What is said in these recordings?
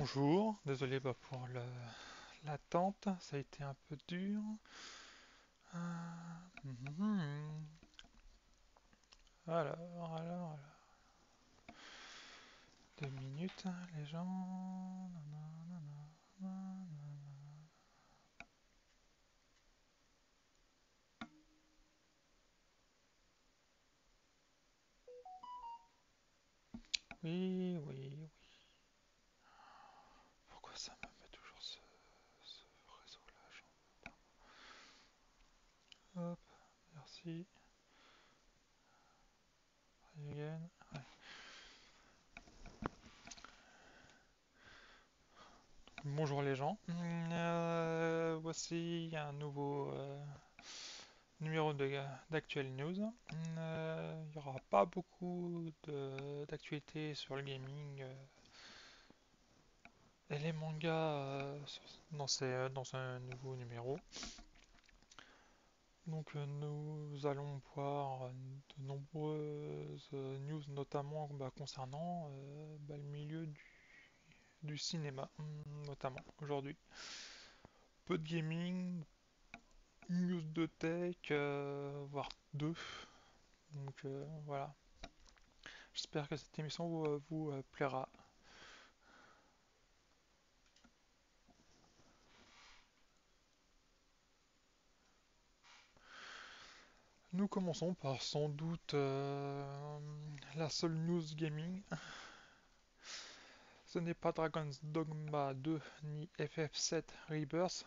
Bonjour, désolé pour l'attente, ça a été un peu dur. Mhm. Alors, 2 minutes, les gens. Oui, oui, oui. Pourquoi ça me met toujours ce réseau-là? Hop, merci. Again. Ouais. Bonjour les gens. Voici un nouveau numéro d'actuel news. Il n'y aura pas beaucoup d'actualités sur le gaming et les mangas dans ce nouveau numéro. Donc nous allons voir de nombreuses news, notamment concernant le milieu du cinéma, notamment aujourd'hui. Peu de gaming, news de tech, voire deux. Donc voilà. J'espère que cette émission vous plaira. Nous commençons par sans doute la seule news gaming. Ce n'est pas Dragon's Dogma 2 ni FF7 Rebirth,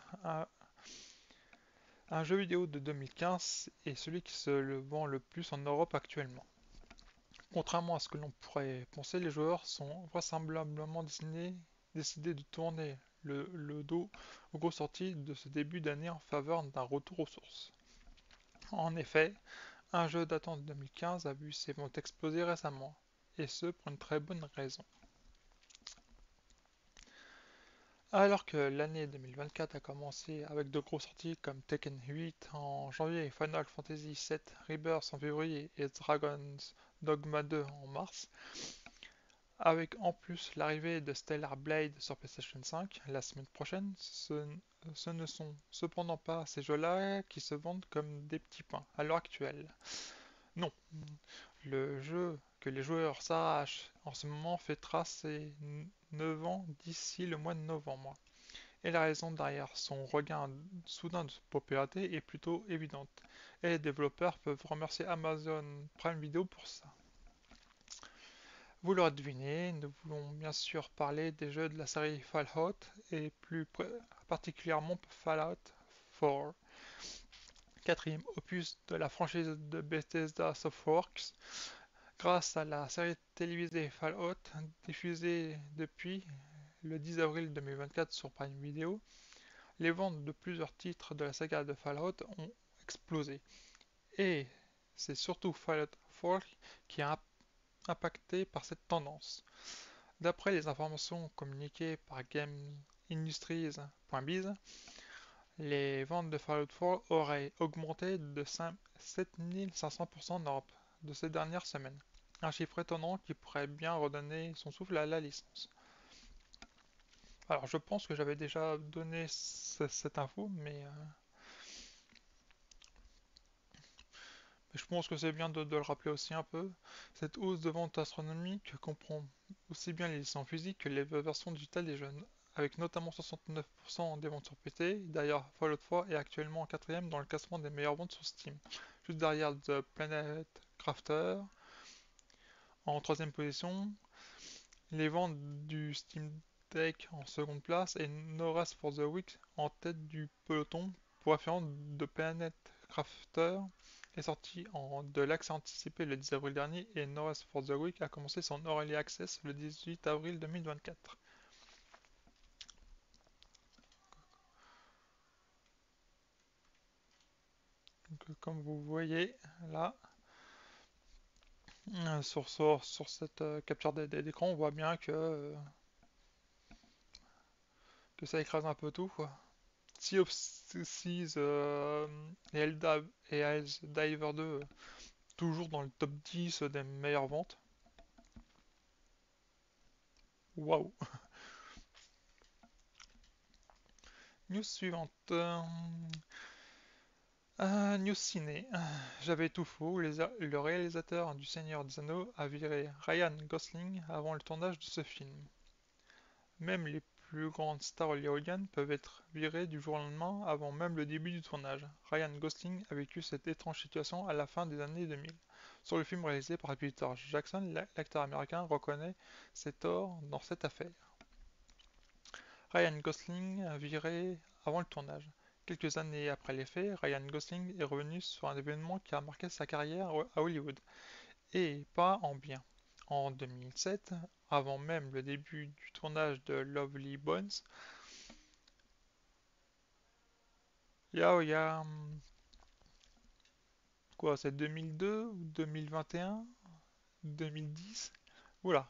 un jeu vidéo de 2015 et celui qui se le vend le plus en Europe actuellement. Contrairement à ce que l'on pourrait penser, les joueurs sont vraisemblablement décidés de tourner le dos aux grosses sorties de ce début d'année en faveur d'un retour aux sources. En effet, un jeu datant de 2015 a vu ses ventes exploser récemment, et ce pour une très bonne raison. Alors que l'année 2024 a commencé avec de grosses sorties comme Tekken 8 en janvier, Final Fantasy VII Rebirth en février et Dragon's Dogma 2 en mars, avec en plus l'arrivée de Stellar Blade sur PlayStation 5 la semaine prochaine, ce ne sont cependant pas ces jeux-là qui se vendent comme des petits pains à l'heure actuelle. Non, le jeu que les joueurs s'arrachent en ce moment fêtera ses 9 ans d'ici le mois de novembre. Et la raison derrière son regain soudain de popularité est plutôt évidente. Et les développeurs peuvent remercier Amazon Prime Video pour ça. Vous l'aurez deviné, nous voulons bien sûr parler des jeux de la série Fallout et plus particulièrement Fallout 4, quatrième opus de la franchise de Bethesda Softworks. Grâce à la série télévisée Fallout, diffusée depuis le 10 avril 2024 sur Prime Video, les ventes de plusieurs titres de la saga de Fallout ont explosé. Et c'est surtout Fallout 4 qui a impacté par cette tendance. D'après les informations communiquées par GameIndustries.biz, les ventes de Fallout 4 auraient augmenté de 7500% en Europe de ces dernières semaines. Un chiffre étonnant qui pourrait bien redonner son souffle à la licence. Alors je pense que j'avais déjà donné cette info, mais je pense que c'est bien de le rappeler aussi un peu. Cette hausse de vente astronomique comprend aussi bien les licences physiques que les versions digitales des jeux, avec notamment 69% des ventes sur PC. D'ailleurs, Fallout 3 est actuellement en quatrième dans le classement des meilleures ventes sur Steam, juste derrière The Planet Crafter. En troisième position, les ventes du Steam Deck en seconde place et No Rest for the Week en tête du peloton pour référence de Planet Crafter est sorti de l'accès anticipé le 10 avril dernier et No Rest for the Week a commencé son Early Access le 18 avril 2024. Donc, comme vous voyez là, sur cette capture d'écran, on voit bien que ça écrase un peu tout, quoi. Sea of Thieves et Helldivers 2 toujours dans le top 10 des meilleures ventes. Waouh! News suivante. News ciné. J'avais tout faux. Le réalisateur du Seigneur des Anneaux a viré Ryan Gosling avant le tournage de ce film. Même les plus grandes stars hollywoodiennes peuvent être virées du jour au lendemain avant même le début du tournage. Ryan Gosling a vécu cette étrange situation à la fin des années 2000. Sur le film réalisé par Peter Jackson, l'acteur américain reconnaît ses torts dans cette affaire. Ryan Gosling a viré avant le tournage. Quelques années après les faits, Ryan Gosling est revenu sur un événement qui a marqué sa carrière à Hollywood, et pas en bien. En 2007, avant même le début du tournage de Lovely Bones, il y a quoi, c'est 2002 ou 2021, 2010? Oula.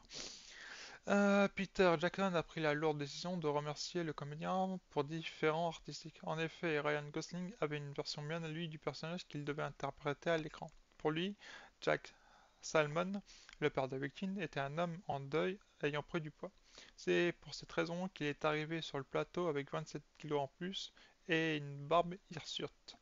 Peter Jackson a pris la lourde décision de remercier le comédien pour différents artistiques. En effet, Ryan Gosling avait une version bien à lui du personnage qu'il devait interpréter à l'écran. Pour lui, Jack Salmon, le père de Victine, était un homme en deuil ayant pris du poids. C'est pour cette raison qu'il est arrivé sur le plateau avec 27 kilos en plus et une barbe hirsute.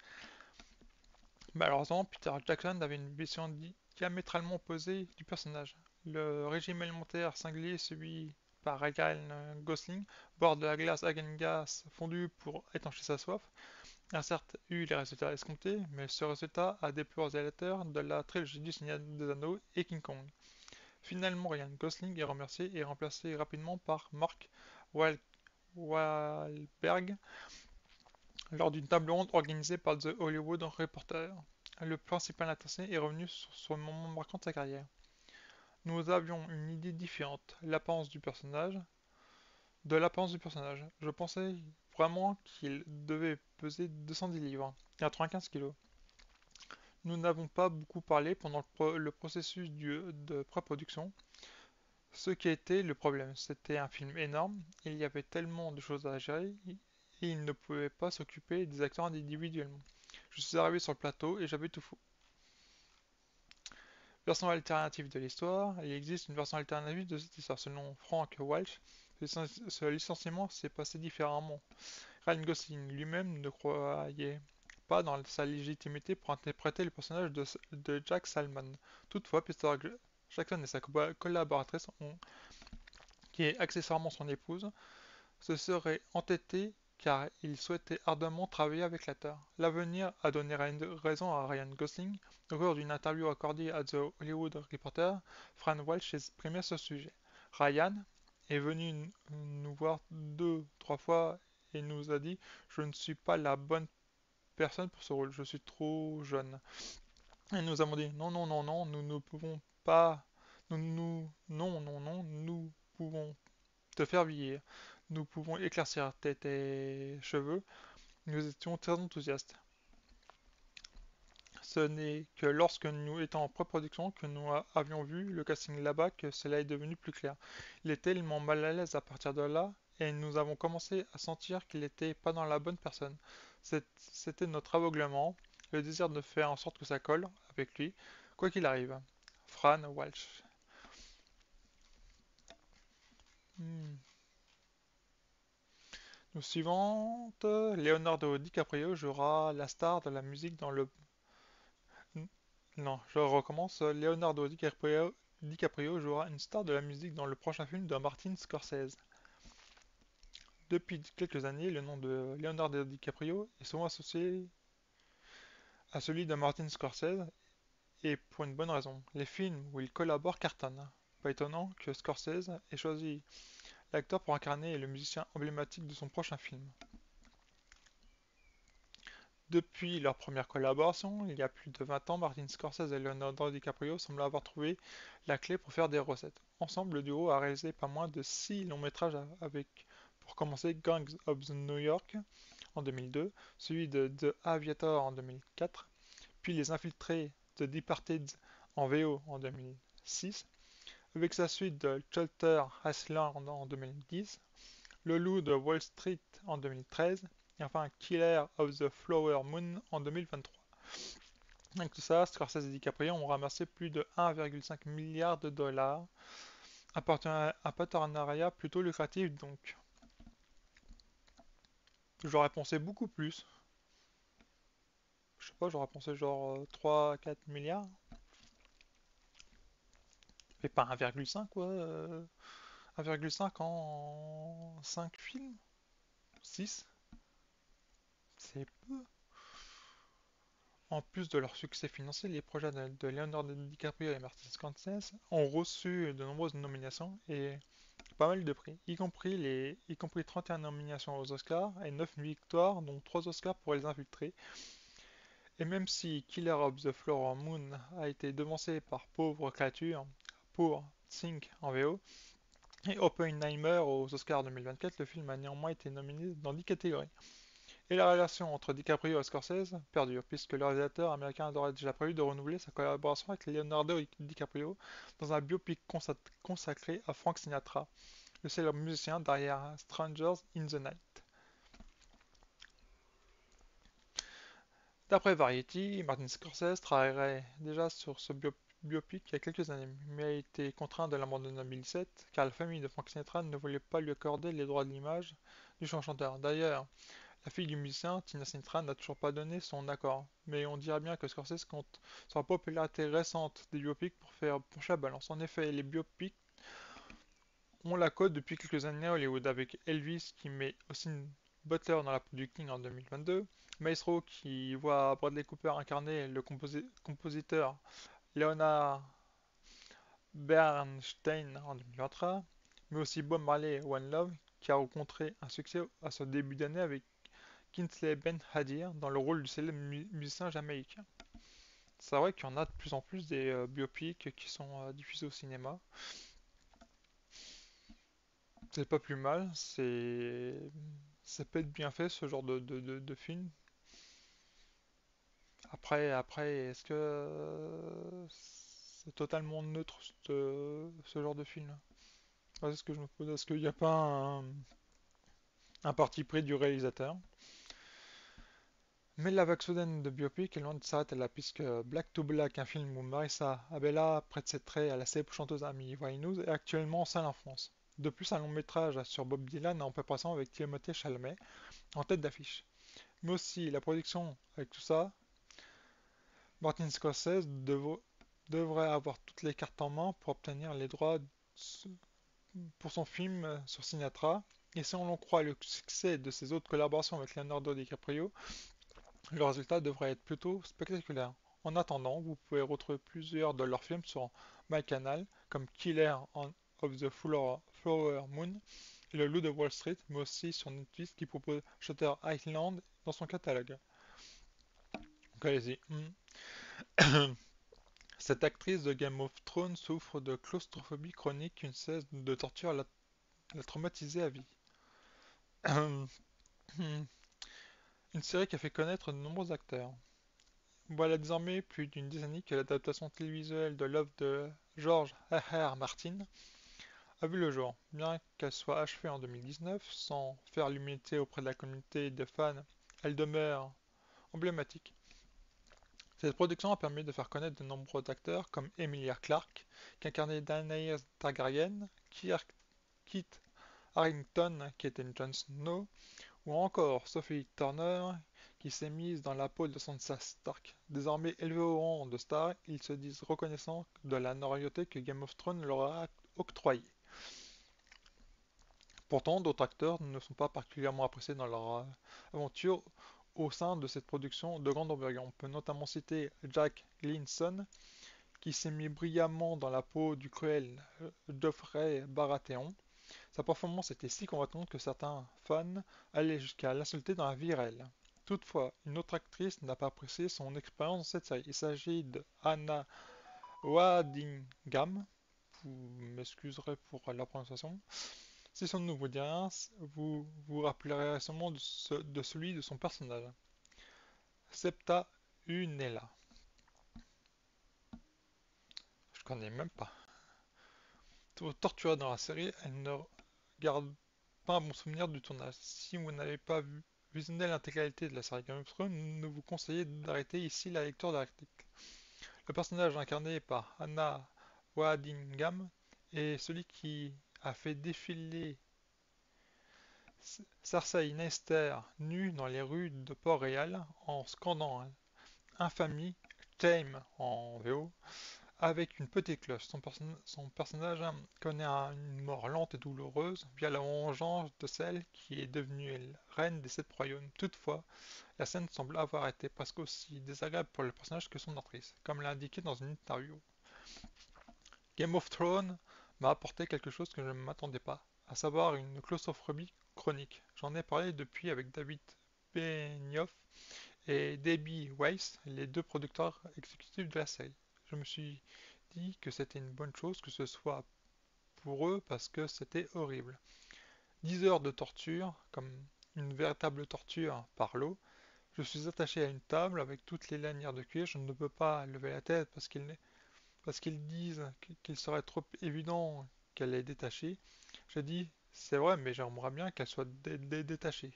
Malheureusement, Peter Jackson avait une vision diamétralement opposée du personnage. Le régime alimentaire singulier suivi par Ryan Gosling, boire de la glace Häagen-Dazs fondue pour étancher sa soif, a certes eu les résultats escomptés, mais ce résultat a déplu aux réalisateurs de la trilogie du Seigneur des Anneaux et King Kong. Finalement, Ryan Gosling est remercié et remplacé rapidement par Mark Wahlberg lors d'une table ronde organisée par The Hollywood Reporter. Le principal intéressé est revenu sur ce moment marquant de sa carrière. Nous avions une idée différente, de l'apparence du personnage. Je pensais vraiment qu'il devait peser 210 livres, 95 kilos. Nous n'avons pas beaucoup parlé pendant le processus de pré-production. Ce qui a été le problème, c'était un film énorme, il y avait tellement de choses à gérer, et il ne pouvait pas s'occuper des acteurs individuellement. Je suis arrivé sur le plateau et j'avais tout faux. Version alternative de l'histoire, il existe une version alternative de cette histoire. Selon Frank Walsh, ce licenciement s'est passé différemment. Ryan Gosling lui-même ne croyait pas dans sa légitimité pour interpréter le personnage de Jack Salmon. Toutefois, Peter Jackson et sa collaboratrice, qui est accessoirement son épouse, se seraient entêtés car ils souhaitaient ardemment travailler avec l'acteur. L'avenir a donné raison à Ryan Gosling. Au cours d'une interview accordée à The Hollywood Reporter, Fran Walsh exprimait ce sujet. Ryan est venu nous voir 2, 3 fois et nous a dit: "Je ne suis pas la bonne personne pour ce rôle, je suis trop jeune." Et nous avons dit: "Non, non, non, non, nous ne pouvons pas. Non, non, non, nous pouvons te faire vieillir. Nous pouvons éclaircir tes cheveux." Nous étions très enthousiastes. Ce n'est que lorsque nous étions en pré-production que nous avions vu le casting là-bas que cela est devenu plus clair. Il était tellement mal à l'aise à partir de là, et nous avons commencé à sentir qu'il n'était pas dans la bonne personne. C'était notre aveuglement, le désir de faire en sorte que ça colle avec lui, quoi qu'il arrive. Fran Walsh. Hmm. Nous suivante, Leonardo DiCaprio jouera la star de la musique dans le... Non, je recommence. DiCaprio jouera une star de la musique dans le prochain film de Martin Scorsese. Depuis quelques années, le nom de Leonardo DiCaprio est souvent associé à celui de Martin Scorsese, et pour une bonne raison. Les films où il collabore cartonnent. Pas étonnant que Scorsese ait choisi l'acteur pour incarner le musicien emblématique de son prochain film. Depuis leur première collaboration, il y a plus de 20 ans, Martin Scorsese et Leonardo DiCaprio semblent avoir trouvé la clé pour faire des recettes. Ensemble, le duo a réalisé pas moins de 6 longs métrages avec, pour commencer, Gangs of New York en 2002, celui de The Aviator en 2004, puis Les Infiltrés The Departed en VO en 2006, avec sa suite de Shelter Island en 2010, Le Loup de Wall Street en 2013, et enfin Killer of the Flower Moon en 2023. Avec tout ça, Scorsese et DiCaprio ont ramassé plus de 1,5 milliard de dollars, un partenariat plutôt lucratif donc. J'aurais pensé beaucoup plus. Je sais pas, j'aurais pensé genre 3 4 milliards. Mais pas 1,5 quoi. 1,5 en 5 films? 6. C'est peu. En plus de leur succès financier, les projets de Leonardo DiCaprio et Martin Scorsese ont reçu de nombreuses nominations et pas mal de prix, y compris 31 nominations aux Oscars et 9 victoires, dont 3 Oscars pour Les Infiltrés. Et même si Killer of the Flower Moon a été devancé par Pauvre créature pour Think en VO et Oppenheimer aux Oscars 2024, le film a néanmoins été nominé dans 10 catégories. Et la relation entre DiCaprio et Scorsese perdure, puisque le réalisateur américain aurait déjà prévu de renouveler sa collaboration avec Leonardo DiCaprio dans un biopic consacré à Frank Sinatra, le célèbre musicien derrière Strangers in the Night. D'après Variety, Martin Scorsese travaillerait déjà sur ce biopic il y a quelques années, mais a été contraint de l'abandonner en 2007 car la famille de Frank Sinatra ne voulait pas lui accorder les droits de l'image du chanteur. D'ailleurs, la fille du musicien, Tina Sinatra, n'a toujours pas donné son accord, mais on dirait bien que Scorsese compte sur la popularité récente des biopics pour faire pencher la balance. En effet, les biopics ont la cote depuis quelques années à Hollywood, avec Elvis qui met Austin Butler dans la peau du King en 2022, Maestro qui voit Bradley Cooper incarner le compositeur Leonard Bernstein en 2023, mais aussi Bob Marley et One Love qui a rencontré un succès à ce début d'année avec Kingsley Ben Hadir dans le rôle du célèbre musicien jamaïcain. C'est vrai qu'il y en a de plus en plus des biopics qui sont diffusés au cinéma. C'est pas plus mal, ça peut être bien fait ce genre de film. Après, est-ce que c'est totalement neutre ce genre de film? C'est ce que je me pose. Est-ce qu'il n'y a pas un parti pris du réalisateur? Mais la vague soudaine de biopic est loin de s'arrêter là, puisque Black to Black, un film où Marissa Abella prête ses traits à la célèbre chanteuse Amy Winehouse, est actuellement en salle en France. De plus, un long métrage sur Bob Dylan est en préparation avec Timothée Chalamet en tête d'affiche. Mais aussi, la production, avec tout ça, Martin Scorsese devrait avoir toutes les cartes en main pour obtenir les droits pour son film sur Sinatra. Et si on en croit le succès de ses autres collaborations avec Leonardo DiCaprio, le résultat devrait être plutôt spectaculaire. En attendant, vous pouvez retrouver plusieurs de leurs films sur MyCanal, comme of the Flower Moon et Le Loup de Wall Street, mais aussi sur Netflix qui propose Shutter Island dans son catalogue. Donc allez-y. Cette actrice de Game of Thrones souffre de claustrophobie chronique qui ne cesse de torture la traumatisée à vie. Une série qui a fait connaître de nombreux acteurs. Voilà désormais plus d'une décennie que l'adaptation télévisuelle de l'œuvre de George R. R. Martin a vu le jour. Bien qu'elle soit achevée en 2019, sans faire l'unanimité auprès de la communauté de fans, elle demeure emblématique. Cette production a permis de faire connaître de nombreux acteurs comme Emilia Clarke, qui incarnait Daenerys Targaryen, Kit Harington, qui était Jon Snow, ou encore Sophie Turner, qui s'est mise dans la peau de Sansa Stark. Désormais élevés au rang de star, ils se disent reconnaissants de la notoriété que Game of Thrones leur a octroyée. Pourtant, d'autres acteurs ne sont pas particulièrement appréciés dans leur aventure au sein de cette production de grande envergure. On peut notamment citer Jack Gleeson, qui s'est mis brillamment dans la peau du cruel Geoffrey Baratheon. Sa performance était si convaincante que certains fans allaient jusqu'à l'insulter dans la vie réelle. Toutefois, une autre actrice n'a pas apprécié son expérience dans cette série. Il s'agit de Anna Waddingham. Vous m'excuserez pour la prononciation. Si son nom vous dit rien, vous vous rappellerez sûrement de celui de son personnage. Septa Unella. Je connais même pas. Torturée dans la série, elle ne garde pas un bon souvenir du tournage. Si vous n'avez pas visionné l'intégralité de la série Game of Thrones, nous vous conseillons d'arrêter ici la lecture de l'article. Le personnage incarné par Anna Waddingham est celui qui a fait défiler Cersei Lannister nue dans les rues de Port-Réal en scandant Infamie, Shame en VO, avec une petite cloche. Son personnage connaît une mort lente et douloureuse via la vengeance de celle qui est devenue reine des sept royaumes. Toutefois, la scène semble avoir été presque aussi désagréable pour le personnage que son actrice, comme l'a indiqué dans une interview. Game of Thrones m'a apporté quelque chose que je ne m'attendais pas, à savoir une claustrophobie chronique. J'en ai parlé depuis avec David Benioff et Debbie Weiss, les deux producteurs exécutifs de la série. Je me suis dit que c'était une bonne chose que ce soit pour eux parce que c'était horrible. 10 heures de torture, comme une véritable torture par l'eau. Je suis attaché à une table avec toutes les lanières de cuir. Je ne peux pas lever la tête parce qu'ils disent qu'il serait trop évident qu'elle est détachée. J'ai dit, c'est vrai, mais j'aimerais bien qu'elle soit détachée.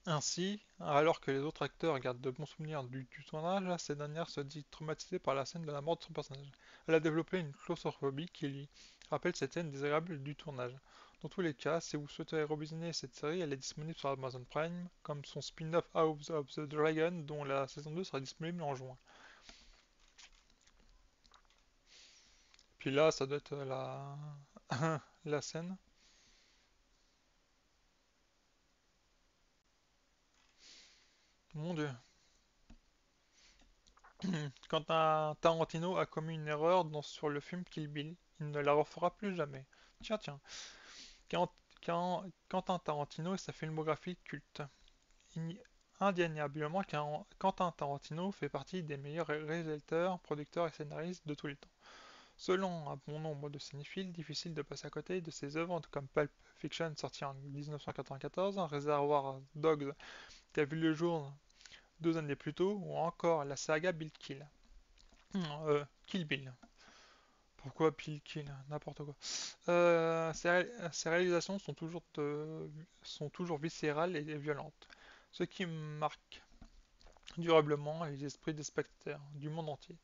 Ainsi, alors que les autres acteurs gardent de bons souvenirs du tournage, cette dernière se dit traumatisée par la scène de la mort de son personnage. Elle a développé une claustrophobie qui lui rappelle cette scène désagréable du tournage. Dans tous les cas, si vous souhaitez revisionner cette série, elle est disponible sur Amazon Prime, comme son spin-off House of the Dragon, dont la saison 2 sera disponible en juin. Puis là, ça doit être la scène. Mon Dieu. Quand un Tarantino a commis une erreur sur le film Kill Bill, il ne la refera plus jamais. Tiens, tiens. Quand, Quentin Tarantino et sa filmographie culte. Indéniablement, Quentin Tarantino fait partie des meilleurs réalisateurs, producteurs et scénaristes de tous les temps. Selon un bon nombre de cinéphiles, difficile de passer à côté de ses œuvres comme Pulp Fiction sorti en 1994, Reservoir Dogs qui a vu le jour 2 années plus tôt, ou encore la saga Kill Bill. Pourquoi Bill Kill? N'importe quoi. Ces réalisations sont toujours viscérales et violentes, ce qui marque durablement les esprits des spectateurs du monde entier.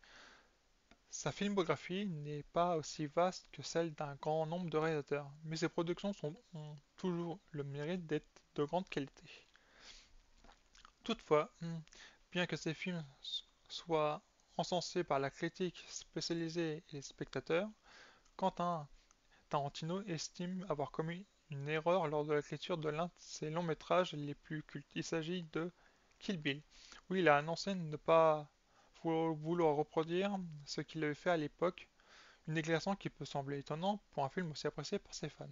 Sa filmographie n'est pas aussi vaste que celle d'un grand nombre de réalisateurs, mais ses productions ont toujours le mérite d'être de grande qualité. Toutefois, bien que ces films soient encensés par la critique spécialisée et les spectateurs, Quentin Tarantino estime avoir commis une erreur lors de l'écriture de l'un de ses longs métrages les plus cultes. Il s'agit de Kill Bill, où il a annoncé ne pas vouloir reproduire ce qu'il avait fait à l'époque, une déclaration qui peut sembler étonnante pour un film aussi apprécié par ses fans.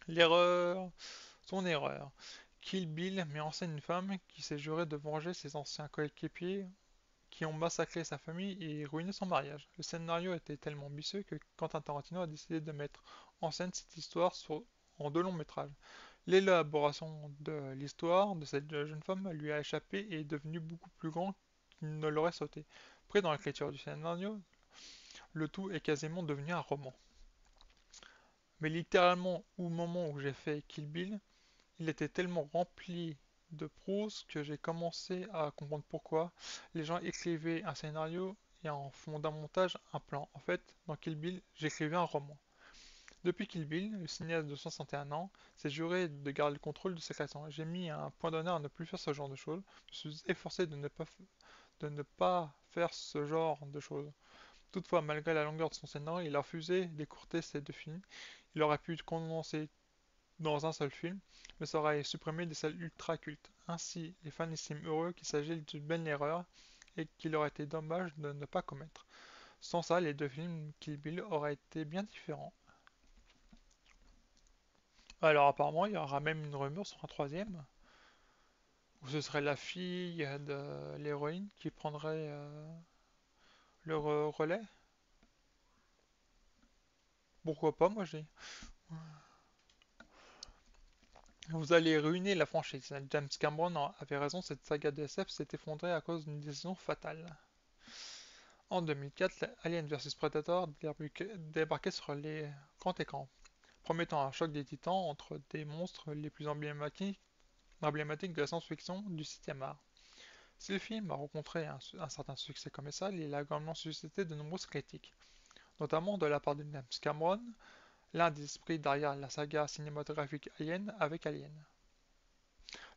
L'erreur, son erreur. Kill Bill met en scène une femme qui s'est jurée de venger ses anciens coéquipiers qui ont massacré sa famille et ruiné son mariage. Le scénario était tellement ambitieux que Quentin Tarantino a décidé de mettre en scène cette histoire en 2 longs métrages. L'élaboration de l'histoire de cette jeune femme lui a échappé et est devenue beaucoup plus grand qu'il ne l'aurait sauté. Pris dans l'écriture du scénario, le tout est quasiment devenu un roman. Mais littéralement, au moment où j'ai fait Kill Bill, il était tellement rempli de prose que j'ai commencé à comprendre pourquoi les gens écrivaient un scénario et en font d'un montage un plan. En fait, dans Kill Bill, j'écrivais un roman. Depuis Kill Bill, le cinéaste de 61 ans s'est juré de garder le contrôle de sa création. J'ai mis un point d'honneur à ne plus faire ce genre de choses. Je me suis efforcé de ne pas faire ce genre de choses. Toutefois, malgré la longueur de son scénario, il a refusé d'écourter ces 2 films. Il aurait pu condenser dans un seul film, mais ça aurait supprimé des salles ultra cultes. Ainsi, les fans estiment heureux qu'il s'agit d'une belle erreur et qu'il aurait été dommage de ne pas commettre. Sans ça, les 2 films Kill Bill auraient été bien différents. Alors apparemment, il y aura même une rumeur sur un troisième, où ce serait la fille de l'héroïne qui prendrait le relais. Pourquoi pas, moi j'ai. Vous allez ruiner la franchise. James Cameron avait raison, cette saga de SF s'est effondrée à cause d'une décision fatale. En 2004, Alien vs Predator débarquait sur les grands écrans, promettant un choc des titans entre des monstres les plus emblématiques de la science-fiction du 7e art. Si le film a rencontré un certain succès commercial, il a également suscité de nombreuses critiques, notamment de la part de James Cameron, l'un des esprits derrière la saga cinématographique Alien avec Alien.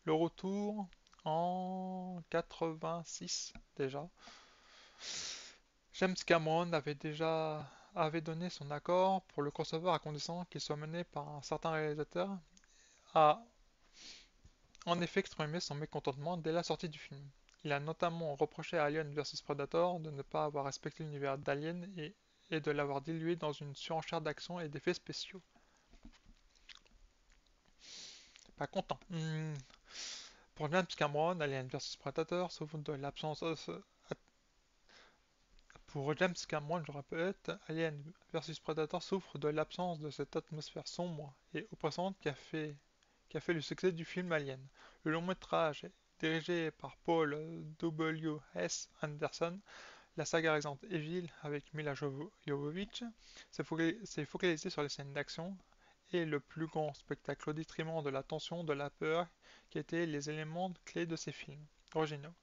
Le retour en 86 déjà. James Cameron avait donné son accord pour le crossover à condition qu'il soit mené par un certain réalisateur, a en effet exprimé son mécontentement dès la sortie du film. Il a notamment reproché à Alien vs Predator de ne pas avoir respecté l'univers d'Alien et de l'avoir dilué dans une surenchère d'action et d'effets spéciaux. Pas content. Pour James Cameron, Alien vs Predator souffre de l'absence Pour James Cameron, je répète, Alien vs Predator souffre de l'absence de cette atmosphère sombre et oppressante qui a fait le succès du film Alien. Le long métrage, dirigé par Paul W. S. Anderson, la saga Resident Evil avec Mila Jovovich, s'est focalisé sur les scènes d'action et le plus grand spectacle au détriment de la tension, de la peur, qui étaient les éléments clés de ces films originaux.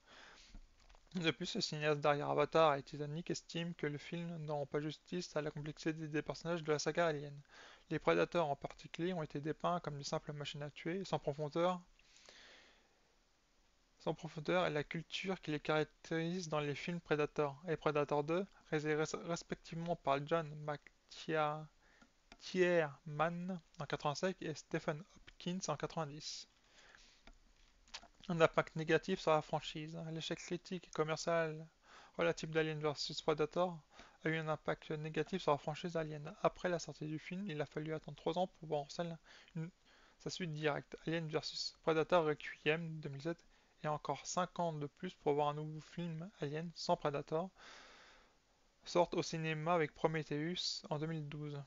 De plus, le cinéaste derrière Avatar et Titanic estime que le film ne rend pas justice à la complexité des personnages de la saga Alien. Les prédateurs en particulier ont été dépeints comme de simples machines à tuer, sans profondeur et la culture qui les caractérise dans les films Predator et Predator 2, réalisés respectivement par John McTiernan en 85 et Stephen Hopkins en 90. Un impact négatif sur la franchise. L'échec critique et commercial relatif d'Alien vs Predator a eu un impact négatif sur la franchise Alien. Après la sortie du film, il a fallu attendre 3 ans pour voir en salle sa suite directe, Alien vs Predator Requiem 2007, et encore 5 ans de plus pour voir un nouveau film Alien sans Predator sorte au cinéma avec Prometheus en 2012.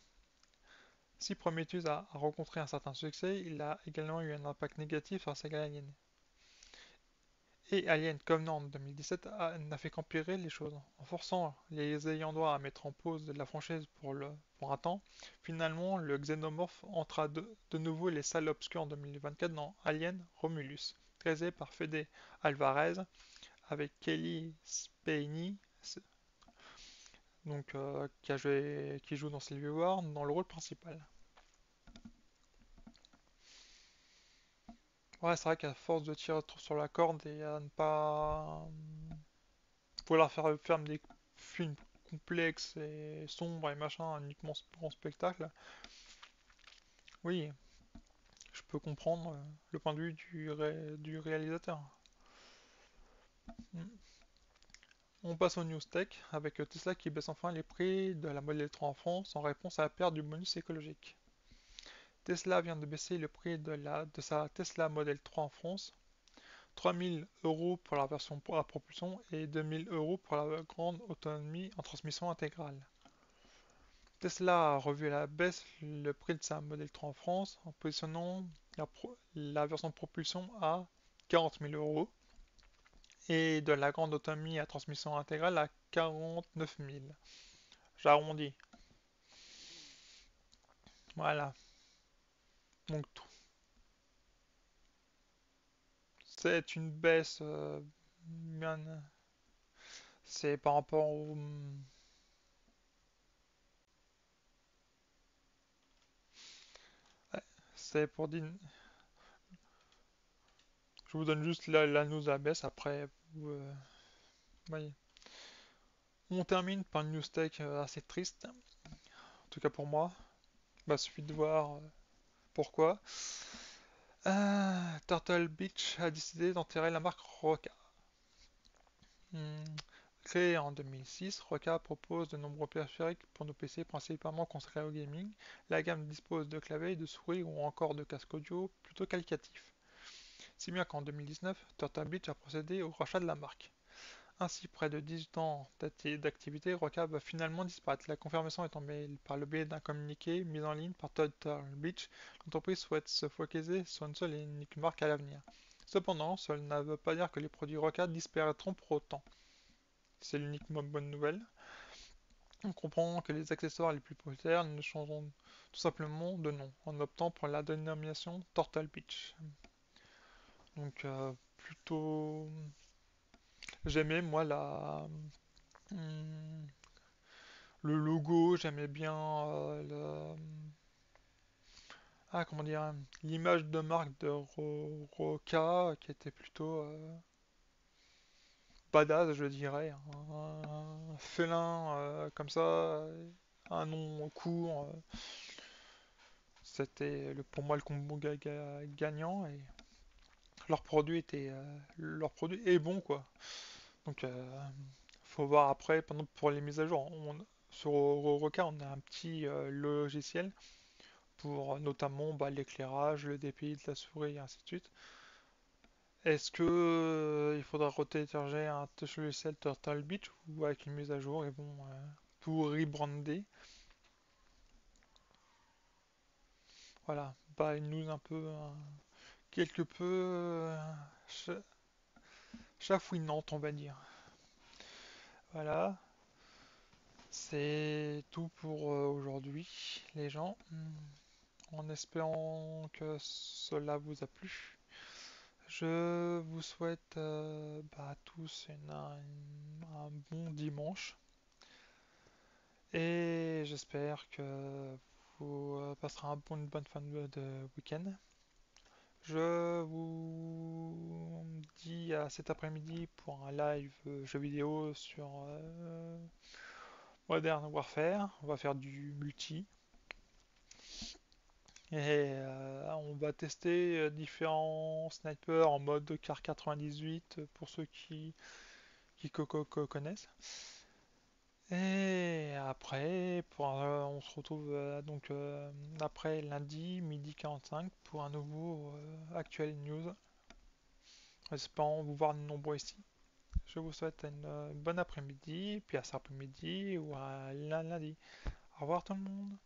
Si Prometheus a rencontré un certain succès, il a également eu un impact négatif sur la saga Alien. Et Alien Covenant 2017 n'a fait qu'empirer les choses. En forçant les ayants droit à mettre en pause la franchise pour un temps, finalement le xénomorphe entra de nouveau les salles obscures en 2024 dans Alien Romulus, réalisé par Fede Alvarez avec Kelly Spaeny, donc, qui joue dans Civil War dans le rôle principal. Ouais, c'est vrai qu'à force de tirer trop sur la corde et à ne pas vouloir faire des films complexes et sombres et machin, uniquement pour un spectacle, oui, je peux comprendre le point de vue du réalisateur. Mm. On passe aux news tech avec Tesla qui baisse enfin les prix de la Model 3 en France en réponse à la perte du bonus écologique. Tesla vient de baisser le prix de sa Tesla Model 3 en France, 3000 euros pour la version à propulsion et 2000 euros pour la grande autonomie en transmission intégrale. Tesla a revu à la baisse le prix de sa Model 3 en France en positionnant la version propulsion à 40 000 euros et de la grande autonomie à transmission intégrale à 49 000. J'arrondis. Voilà. Donc c'est une baisse. C'est par rapport au. C'est pour dire. Je vous donne juste la news à la baisse après. Voyez. On termine par une news tech assez triste. En tout cas pour moi. Bah, suffit de voir pourquoi. Turtle Beach a décidé d'enterrer la marque Roca. Hmm. Créée en 2006, Roca propose de nombreux périphériques pour nos PC principalement consacrés au gaming. La gamme dispose de claviers, de souris ou encore de casques audio plutôt qualitatifs. Si bien qu'en 2019, Turtle Beach a procédé au rachat de la marque. Ainsi, près de 18 ans d'activité, Roca va finalement disparaître. La confirmation est tombée par le biais d'un communiqué mis en ligne par Turtle Beach. L'entreprise souhaite se focaliser sur une seule et unique marque à l'avenir. Cependant, cela ne veut pas dire que les produits Roca disparaîtront pour autant. C'est l'unique bonne nouvelle. On comprend que les accessoires les plus populaires ne changeront tout simplement de nom, en optant pour la dénomination Turtle Beach. Donc plutôt. J'aimais moi hmm, le logo, j'aimais bien comment dire, l'image de marque de Roca qui était plutôt badass, je dirais. Un félin comme ça, un nom court. C'était pour moi le combo gagnant et leur produit est bon quoi. Donc faut voir après, pendant pour les mises à jour. Sur Roca, on a un petit logiciel pour notamment bah, l'éclairage, le DPI de la souris et ainsi de suite. Est-ce que il faudra retélécharger un logiciel Turtle Beach ou avec une mise à jour ils vont tout rebrander? Voilà, bah une news un peu quelque peu chafouinante on va dire. Voilà, c'est tout pour aujourd'hui les gens. En espérant que cela vous a plu. Je vous souhaite bah, à tous un bon dimanche et j'espère que vous passerez une bonne fin de week-end. Je vous dis à cet après-midi pour un live jeu vidéo sur Modern Warfare. On va faire du multi et on va tester différents snipers en mode car 98 pour ceux qui connaissent. Et après, on se retrouve donc après lundi, midi 45 pour un nouveau actuel news. Espérons vous voir de nombreux ici. Je vous souhaite une bonne après-midi, puis à cet après-midi ou à lundi. Au revoir tout le monde.